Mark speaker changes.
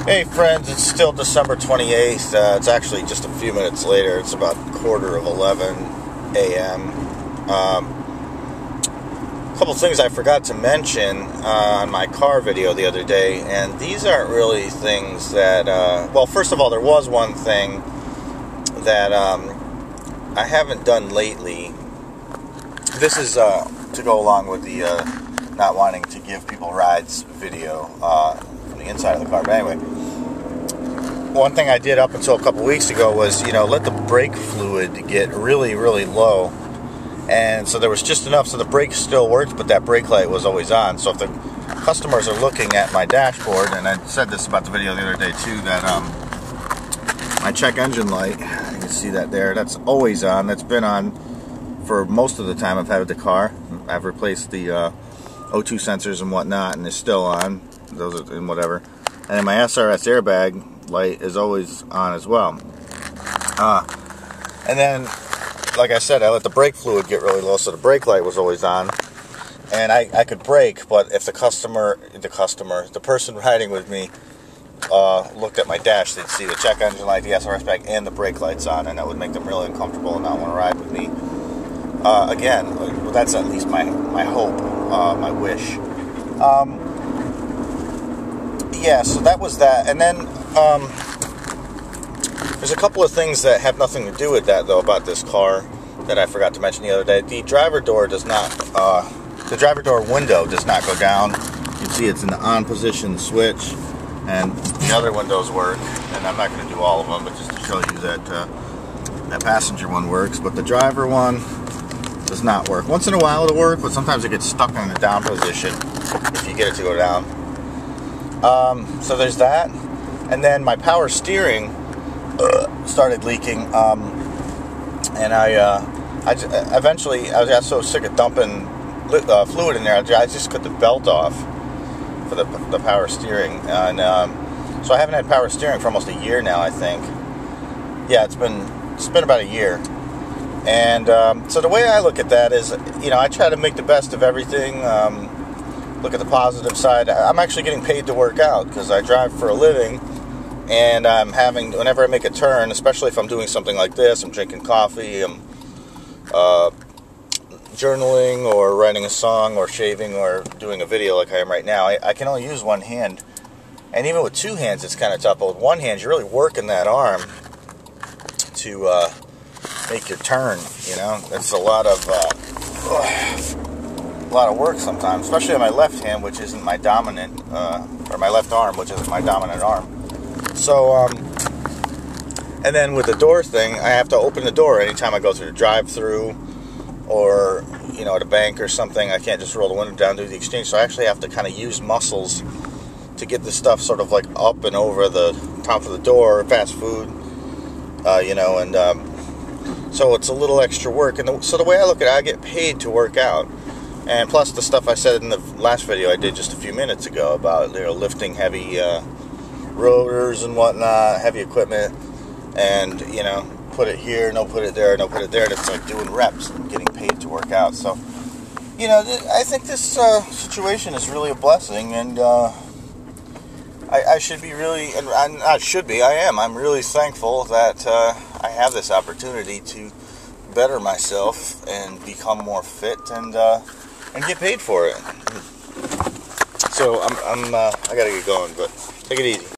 Speaker 1: Hey friends, it's still December 28th. It's actually just a few minutes later. It's about 11:15 a.m. A couple things I forgot to mention on my car video the other day, and these aren't really things that, well, first of all, there was one thing that I haven't done lately. This is to go along with the not wanting to give people rides video from the inside of the car. But anyway, one thing I did up until a couple weeks ago was, let the brake fluid get really, really low. And so there was just enough so the brake still worked, but that brake light was always on. So if the customers are looking at my dashboard, and I said this about the video the other day too, that my check engine light, you can see that there, that's always on. That's been on for most of the time I've had the car. I've replaced the O2 sensors and whatnot, and it's still on. Those are, and whatever. And then my SRS airbag light is always on as well. And then, like I said, I let the brake fluid get really low, so the brake light was always on. And I could brake, but if the person riding with me looked at my dash, they'd see the check engine light, the SRS bag, and the brake lights on, and that would make them really uncomfortable and not want to ride with me. Again, well, that's at least my hope, my wish. Yeah, so that was that. And then there's a couple of things that have nothing to do with that, though, about this car that I forgot to mention the other day. The driver door does not, the driver door window does not go down. You can see it's in the on position switch, and the other windows work. And I'm not going to do all of them, but just to show you that that passenger one works. But the driver one does not work. Once in a while it'll work, but sometimes it gets stuck in the down position if you get it to go down. So there's that. And then my power steering started leaking, and I eventually got so sick of dumping fluid in there, I just cut the belt off for the power steering, and so I haven't had power steering for almost a year now, I think. Yeah, it's been about a year. And so the way I look at that is, I try to make the best of everything. Look at the positive side. I'm actually getting paid to work out because I drive for a living, and I'm having, whenever I make a turn, especially if I'm doing something like this, I'm drinking coffee, I'm journaling or writing a song or shaving or doing a video like I am right now, I can only use one hand. And even with two hands, it's kind of tough. But with one hand, you're really working that arm to make your turn. It's a lot of work sometimes, especially on my left hand, which isn't my dominant, or my left arm, which isn't my dominant arm. So, and then with the door thing, I have to open the door anytime I go through the drive-through, or at a bank or something. I can't just roll the window down, do the exchange. So I actually have to kind of use muscles to get this stuff sort of like up and over the top of the door, fast food, and so it's a little extra work. And so the way I look at it, I get paid to work out. And plus the stuff I said in the last video I did just a few minutes ago about lifting heavy rotors and whatnot, heavy equipment, and put it here, no put it there, no put it there. It's like doing reps and getting paid to work out. So I think this situation is really a blessing, and I should be really, and I am. I'm really thankful that I have this opportunity to better myself and become more fit and get paid for it. So I gotta get going, but take it easy.